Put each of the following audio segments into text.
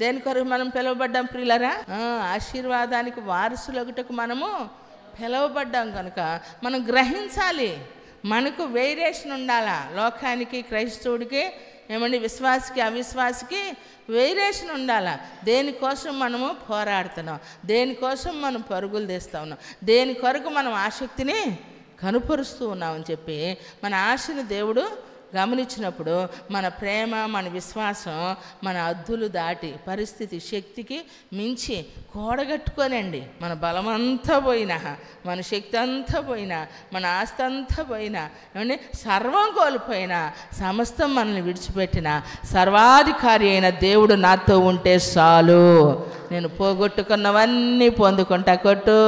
దేని కొరకు మనం పిలువబడ్డాం ప్రియులారా? ఆశీర్వాదానికి వారసులగుటకు మనము పిలువబడ్డాం కనుక మనం గ్రహించాలి. మనకు వేరియేషన్ ఉండాలా. లోకానికి క్రైస్తవుడికి విశ్వాసికి అవిశ్వాసికి వేరియేషన్ ఉండాలా. దేనికోసం మనము పోరాడుతున్నాం, దేనికోసం మనం పరుగులు తీస్తూ ఉన్నాం, దేని కొరకు మనం ఆసక్తిని కనుపరుస్తూ ఉన్నామని చెప్పి మన ఆశను దేవుడు గమనించినప్పుడు మన ప్రేమ, మన విశ్వాసం మన హద్దులు దాటి పరిస్థితి శక్తికి మించి కూడగట్టుకోనండి. మన బలమంతా పోయినా, మన శక్తి అంతా పోయినా, మన ఆస్తి అంతా పోయినా, సర్వం కోల్పోయినా, సమస్తం మనల్ని విడిచిపెట్టిన సర్వాధికారి అయిన దేవుడు నాతో ఉంటే చాలు. నేను పోగొట్టుకున్నవన్నీ పొందుకుంటా. కొట్టు.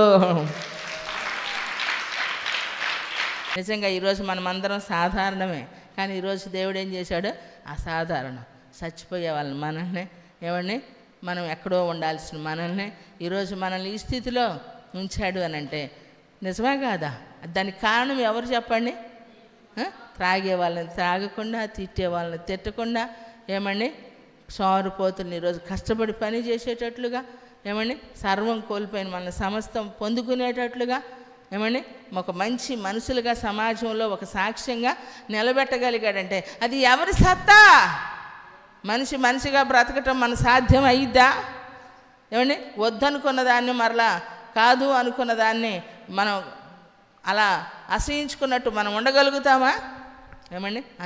నిజంగా ఈరోజు మనమందరం సాధారణమే, కానీ ఈరోజు దేవుడు ఏం చేశాడు? అసాధారణం. చచ్చిపోయే వాళ్ళని మనల్ని మనం ఎక్కడో ఉండాల్సిన మనల్ని ఈరోజు మనల్ని ఈ స్థితిలో ఉంచాడు అని అంటే నిజమే కాదా? దానికి కారణం ఎవరు చెప్పండి? త్రాగే వాళ్ళని త్రాగకుండా, తిట్టే వాళ్ళని తిట్టకుండా, సోమరిపోతుల్ని ఈరోజు కష్టపడి పని చేసేటట్లుగా, సర్వం కోల్పోయిన మన సమస్తం పొందుకునేటట్లుగా, ఒక మంచి మనుషులుగా సమాజంలో ఒక సాక్ష్యంగా నిలబెట్టగలిగాడంటే అది ఎవరి సత్తా? మనిషిగా బ్రతకటం మన సాధ్యం అయిద్దా? వద్దనుకున్న దాన్ని మరలా కాదు అనుకున్న దాన్ని మనం అలా అసహించుకున్నట్టు మనం ఉండగలుగుతామా?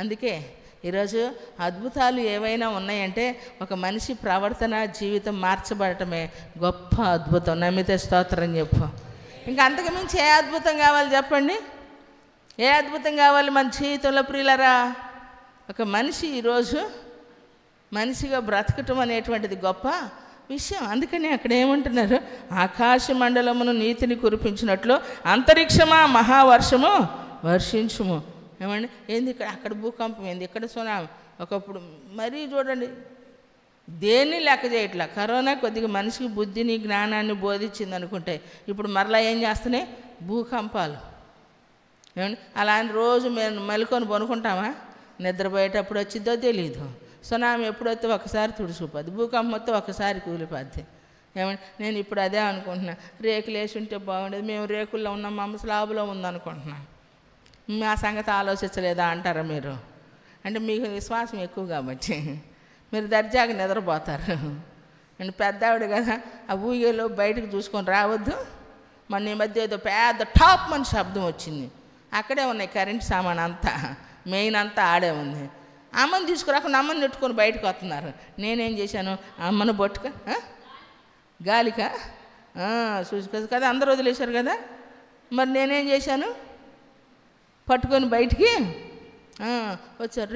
అందుకే ఈరోజు అద్భుతాలు ఏవైనా ఉన్నాయంటే ఒక మనిషి ప్రవర్తన, జీవితం మార్చబడటమే గొప్ప అద్భుతం. నమ్మితే స్తోత్రం చెప్పు. ఇంకా అంతకుమించి ఏ అద్భుతం కావాలి చెప్పండి? ఏ అద్భుతం కావాలి మన జీవితంలో ప్రియులరా? ఒక మనిషి ఈరోజు మనిషిగా బ్రతకటం అనేటువంటిది గొప్ప విషయం. అందుకని అక్కడ ఏమంటున్నారు? ఆకాశ మండలమును నీతిని కురిపించినట్లు అంతరిక్షమా మహావర్షము వర్షించుము. ఏంది ఇక్కడ? అక్కడ భూకంపం ఏంది, ఇక్కడ సునామీ. ఒకప్పుడు మరీ చూడండి, దేన్ని లెక్క చేయట్లా. కరోనా కొద్దిగా మనిషికి బుద్ధిని, జ్ఞానాన్ని బోధించింది అనుకుంటే ఇప్పుడు మరలా ఏం చేస్తున్నాయి? భూకంపాలు. అలాంటి రోజు మేము మెలుకొని పనుకుంటామా? నిద్రపోయేటప్పుడు వచ్చిందో తెలీదు. సునామీ ఎప్పుడైతే ఒకసారి తుడుచుకుపోద్ది, భూకంపం మొత్తం ఒకసారి కూలిపోద్ది. నేను ఇప్పుడు అదే అనుకుంటున్నా, రేకులు వేసి ఉంటే బాగుండేది. మేము రేకుల్లో ఉన్నాం, మా స్లాబ్లో ఉందనుకుంటున్నాం. మా సంగతి ఆలోచించలేదా అంటారా మీరు? అంటే మీకు విశ్వాసం ఎక్కువ కాబట్టి మీరు దర్జాగా నిద్రపోతారు. నేను పెద్ద ఆవిడ కదా, ఆ ఊయలో బయటకు చూసుకొని రావద్దు. మన ఈ మధ్య ఏదో పెద్ద టాప్ మన శబ్దం వచ్చింది. అక్కడే ఉన్నాయి కరెంట్ సామాన్ అంతా, మెయిన్ అంతా ఆడే ఉంది. అమ్మని తీసుకురాకుండా అమ్మని నెట్టుకొని బయటకు వస్తున్నారు. నేనేం చేశాను? అమ్మను బొట్టుక గాలికా చూసుకో కదా, అందరూ వదిలేశారు కదా. మరి నేనేం చేశాను? పట్టుకొని బయటికి వచ్చారు.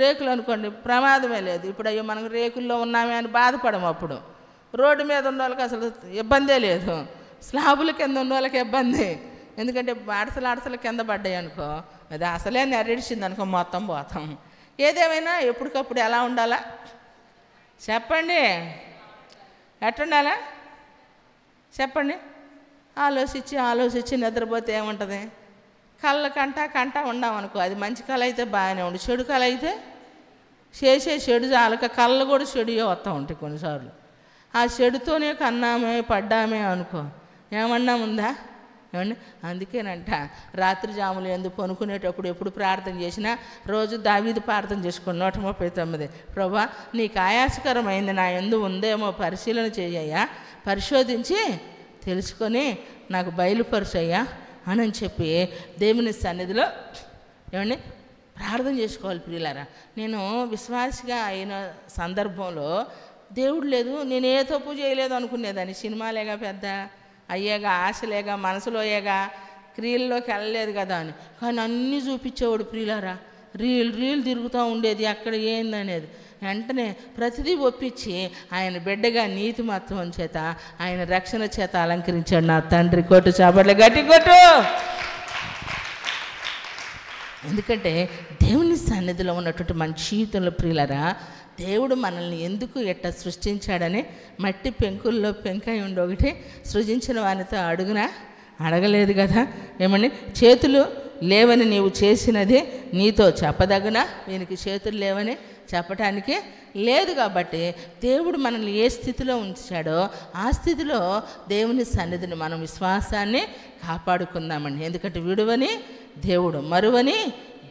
రేకులు అనుకోండి, ప్రమాదమే లేదు. ఇప్పుడు అయ్యో మనకు రేకుల్లో ఉన్నామే అని బాధపడము. అప్పుడు రోడ్డు మీద ఉన్న వాళ్ళకి అసలు ఇబ్బందే లేదు, స్లాబుల కింద ఉన్న వాళ్ళకి ఇబ్బంది. ఎందుకంటే అడసలు కింద పడ్డాయి అనుకో, అది అసలే నెరడిచింది అనుకో, మొత్తం పోతాం. ఏదేమైనా ఎప్పటికప్పుడు ఎలా ఉండాలా చెప్పండి? ఎట్టుండాలా చెప్పండి? ఆలోచించి నిద్రపోతే ఏముంటుంది? కళ్ళ కంట ఉండామనుకో, అది మంచి కళ అయితే బాగానే ఉండు, చెడు కళ అయితే చేసే చెడు చాలక కళ్ళు కూడా చెడుయే వస్తూ ఉంటాయి కొన్నిసార్లు. ఆ చెడుతోనే కన్నామే పడ్డామే అనుకో, ఏమన్నా ఉందా? అందుకేనంట రాత్రి జాములు ఎందుకు పనుకునేటప్పుడు ఎప్పుడు ప్రార్థన చేసినా రోజు దావీదు ప్రార్థన చేసుకోండి 139, ప్రభా నీకు ఆయాసకరమైంది నా యందు ఉందేమో పరిశీలన చేయయ్యా, పరిశోధించి తెలుసుకొని నాకు బయలుపరుచయ్యా అని చెప్పి దేవుని సన్నిధిలో ప్రార్థన చేసుకోవాలి. ప్రియులారా, నేను విశ్వాసిగా అయిన సందర్భంలో దేవుడు లేదు, నేను ఏ తప్పు చేయలేదు అనుకునేదాన్ని. సినిమాలేగా పెద్ద అయ్యేగా, ఆశలేగా, మనసులోయేగా, క్రియల్లోకి వెళ్ళలేదు కదా అని. కానీ అన్నీ చూపించేవాడు ప్రియులారా. రీల్ తిరుగుతూ ఉండేది అక్కడ ఏందనేది. వెంటనే ప్రతిదీ ఒప్పించి ఆయన బిడ్డగా నీతిమత్వం చేత, ఆయన రక్షణ చేత అలంకరించాడు నా తండ్రి. కొట్టు చాపట్ల గట్టి కొట్టు. ఎందుకంటే దేవుని సన్నిధిలో ఉన్నటువంటి మన జీవితంలో ప్రియులారా, దేవుడు మనల్ని ఎందుకు ఎట్లా సృష్టించాడని మట్టి పెంకుల్లో పెంకాయ ఉండి ఒకటి సృజించిన వానితో అడగలేదు కదా. చేతులు లేవని నీవు చేసినది నీతో చెప్పదగునా? వీనికి చేతులు లేవని చెప్పటానికి లేదు. కాబట్టి దేవుడు మనల్ని ఏ స్థితిలో ఉంచాడో ఆ స్థితిలో దేవుని సన్నిధిని మనం విశ్వాసాన్ని కాపాడుకుందామండి. ఎందుకంటే విడువని దేవుడు, మరువని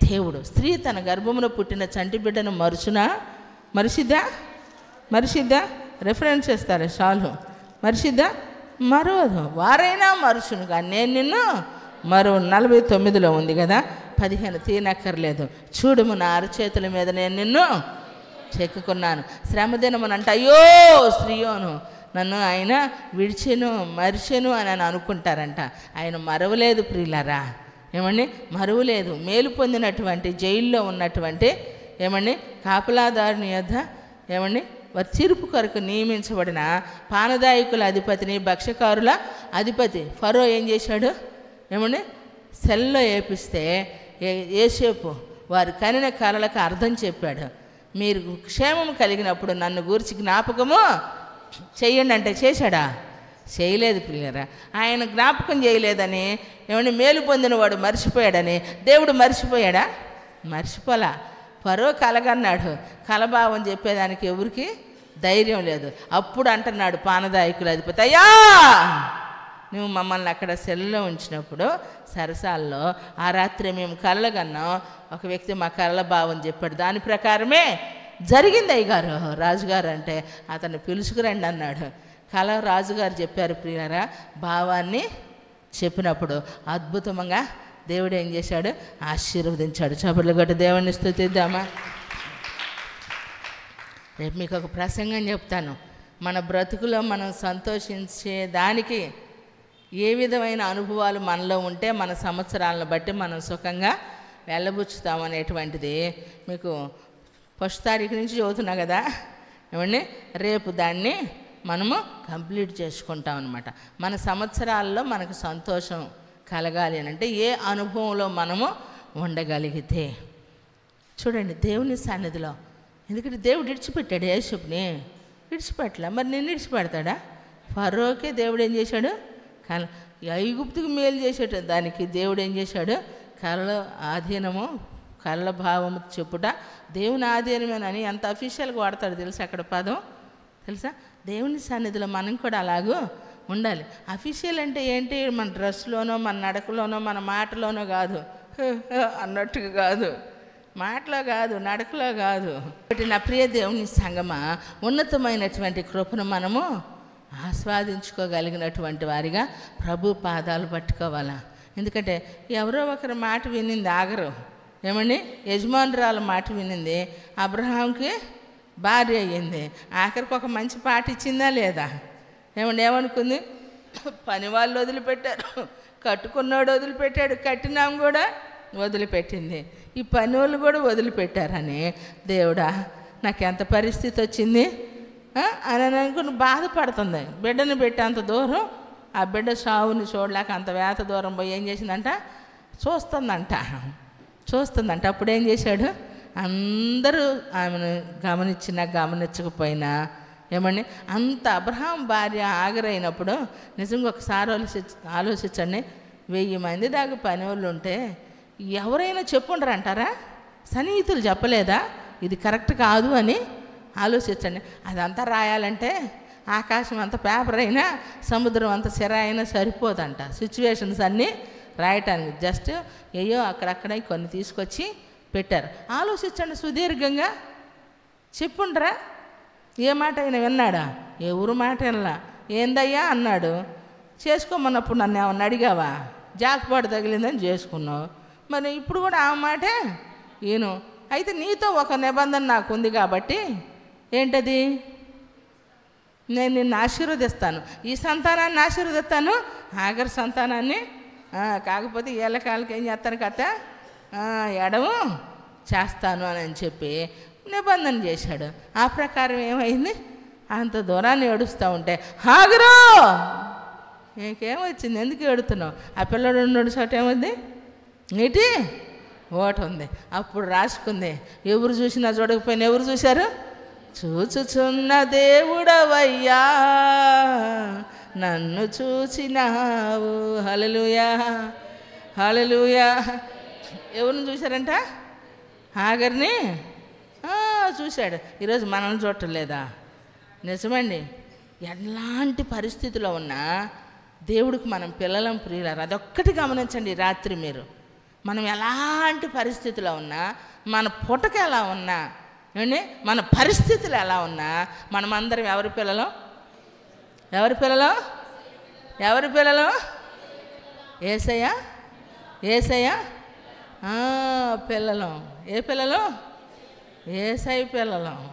దేవుడు. స్త్రీ తన గర్భములో పుట్టిన చంటి బిడ్డను మరిసిద్దా? రెఫరెన్స్ చేస్తారు చాలు. మరిసిద్దా? మరవదు. వారైనా మరుచును కానీ నేను నిన్ను మరో 49లో ఉంది కదా, 15 తీనక్కర్లేదు. చూడుము నా అరచేతుల మీద నేను నిన్ను చెక్కుకున్నాను. శ్రమదినమునంట అయ్యో స్త్రీయోను నన్ను ఆయన విడిచెను మరిచెను అని అనుకుంటారంట. ఆయన మరవలేదు ప్రియులారా, ఏమండి, మరువలేదు. మేలు పొందినటువంటి జైల్లో ఉన్నటువంటి ఏమండి కాపలాదారుని యొద్ద ఏమండి వారి తీర్పు కొరకు నియమించబడిన పానదాయకుల అధిపతిని, భక్ష్యకారుల అధిపతి ఫరో ఏం చేశాడు? ఏమండి సెల్లో వేపిస్తే యోసేపు వారి కనిన కలలకు అర్థం చెప్పాడు. మీరు క్షేమం కలిగినప్పుడు నన్ను గూర్చి జ్ఞాపకము చెయ్యండి అంటే చేశాడా? చేయలేదు ప్రియులారా. ఆయన జ్ఞాపకం చేయలేదని ఏమంటే మేలు పొందినవాడు మర్చిపోయాడని దేవుడు మర్చిపోయాడా? మర్చిపోలా. ఫరో కలగన్నాడు, కలభావం చెప్పేదానికి ఎవరికి ధైర్యం లేదు. అప్పుడు అంటున్నాడు పానదాయకుల అధిపతి, అయ్యా నువ్వు మమ్మల్ని అక్కడ సెల్లో ఉంచినప్పుడు సరసాల్లో ఆ రాత్రి మేము కలగన్నాం, ఒక వ్యక్తి మా కలల భావం చెప్పాడు, దాని ప్రకారమే జరిగింది అయ్యగారు. రాజుగారు అంటే అతన్ని పిలుచుకురండి అన్నాడు. కల రాజుగారు చెప్పారు ప్రియారా. భావాన్ని చెప్పినప్పుడు అద్భుతంగా దేవుడు ఏం చేశాడు? ఆశీర్వదించాడు. చపర్లు గట్టు దేవుడిని స్తుతిద్దామా? రేపు మీకు ఒక ప్రసంగం చెప్తాను. మన బ్రతుకులో మనం సంతోషించే దానికి ఏ విధమైన అనుభవాలు మనలో ఉంటే మన సంవత్సరాలను బట్టి మనం సుఖంగా వెళ్ళబుచ్చుతామనేటువంటిది మీకు 1వ తారీఖు నుంచి చదువుతున్నా కదా, ఏమండి రేపు దాన్ని మనము కంప్లీట్ చేసుకుంటాం అన్నమాట. మన సంవత్సరాల్లో మనకు సంతోషం కలగాలి అని అంటే ఏ అనుభవంలో మనము ఉండగలిగితే. చూడండి దేవుని సన్నిధిలో, ఎందుకంటే దేవుడు విడిచిపెట్టాడు యేసుని, విడిచిపెట్టలే, మరి నేను విడిచిపెడతాడా? ఫరోకే దేవుడు ఏం చేశాడు? ఐగుప్తుకు మేలు చేసేట దానికి దేవుడు ఏం చేశాడు? కళల ఆధీనము, కళల భావము చెప్పుట దేవుని ఆధీనమేనని ఎంత అఫీషియల్గా వాడతాడు తెలుసా అక్కడ పదం? తెలుసా? దేవుని సన్నిధిలో మనం కూడా అలాగూ ఉండాలి. అఫీషియల్ అంటే ఏంటి? మన డ్రెస్లోనో మన నడకలోనో మన మాటలోనో కాదు, అన్నట్టుగా కాదు, మాటలో కాదు, నడకలో కాదు. కాబట్టి నా ప్రియ దేవుని సంగమా, ఉన్నతమైనటువంటి కృపను మనము ఆస్వాదించుకోగలిగినటువంటి వారిగా ప్రభు పాదాలు పట్టుకోవాలా. ఎందుకంటే ఎవరో ఒకరి మాట వినింది ఆగరు, ఏమండి యజమానురాల మాట వినింది అబ్రహాంకి భార్య అయ్యింది, ఆఖరికి ఒక మంచి పాట ఇచ్చిందా లేదా? ఏమండి ఏమనుకుంది? పని వాళ్ళు వదిలిపెట్టారు, కట్టుకున్నాడు వదిలిపెట్టాడు, కట్టినాం కూడా వదిలిపెట్టింది, ఈ పని వాళ్ళు కూడా వదిలిపెట్టారని దేవుడా నాకు ఎంత పరిస్థితి వచ్చింది అని అనుకుని బాధపడుతుంది. బిడ్డను పెట్టేంత దూరం ఆ బిడ్డ సావుని చూడలేక అంత వేత దూరం పోయి ఏం చేసిందంట? చూస్తుందంట. అప్పుడు ఏం చేశాడు? అందరూ ఆమెను గమనించినా గమనించకపోయినా ఏమండి అంత అబ్రహాం భార్య ఆగరైనప్పుడు నిజంగా ఒకసారి ఆలోచించండి. 1000 మంది దాకా పని వాళ్ళు ఉంటే ఎవరైనా చెప్పుండరు అంటారా? సన్నిహితులు చెప్పలేదా ఇది కరెక్ట్ కాదు అని? ఆలోచించండి. అదంతా రాయాలంటే ఆకాశం అంత పేపర్ అయినా సముద్రం అంత సిర అయినా సరిపోదంట సిచ్యువేషన్స్ అన్నీ రాయటానికి. జస్ట్ అయ్యో అక్కడక్కడ కొన్ని తీసుకొచ్చి పెట్టారు. ఆలోచించండి, సుదీర్ఘంగా చెప్పుండ్రా. ఏ మాట అయినా విన్నాడా? ఎవరు మాట వినలా. ఏందయ్యా అన్నాడు. చేసుకోమన్నప్పుడు నన్ను ఏమన్నా అడిగావా? జాక్పాటు తగిలిందని చేసుకున్నావు. మరి ఇప్పుడు కూడా ఆ మాటే ఈను. అయితే నీతో ఒక నిబంధన నాకు ఉంది కాబట్టి ఏంటది? నేను నిన్ను ఆశీర్వదిస్తాను, ఈ సంతానాన్ని ఆశీర్వదిస్తాను, ఆఖరి సంతానాన్ని కాకపోతే ఏళ్ళకాలకి ఏం చేస్తాను కథ ఎడము చేస్తాను అని చెప్పి నిబంధన చేశాడు. ఆ ప్రకారం ఏమైంది? అంత దూరాన్ని ఏడుస్తూ ఉంటే ఆగరు, నీకేమొచ్చింది, ఎందుకు ఏడుతున్నావు? ఆ పిల్లడు ఉన్నాడు చోట ఏమైంది? నీటి ఓటు ఉంది. అప్పుడు రాసుకుంది, ఎవరు చూసినా చూడకపోయినా ఎవరు చూశారు? చూచుచున్న దేవుడవయ్యా నన్ను చూచినావు. హల్లెలూయా హల్లెలూయా. ఎవరిని చూశారంట? హాగర్ని చూశాడు. ఈరోజు మనల్ని చూడటం లేదా? నిజమండి. ఎలాంటి పరిస్థితిలో ఉన్నా దేవుడికి మనం పిల్లలం, ప్రియులారు. అదొక్కటి గమనించండి రాత్రి మీరు. మనం ఎలాంటి పరిస్థితిలో ఉన్నా, మన పుటక ఎలా ఉన్నా, ఏమండి, మన పరిస్థితులు ఎలా ఉన్నా, మనమందరం ఎవరి పిల్లలం? ఎవరి పిల్లలం? ఎవరి పిల్లలం? యేసయ్య యేసయ్య పిల్లలం. ఏ పిల్లలం? యేసయ్య పిల్లలం.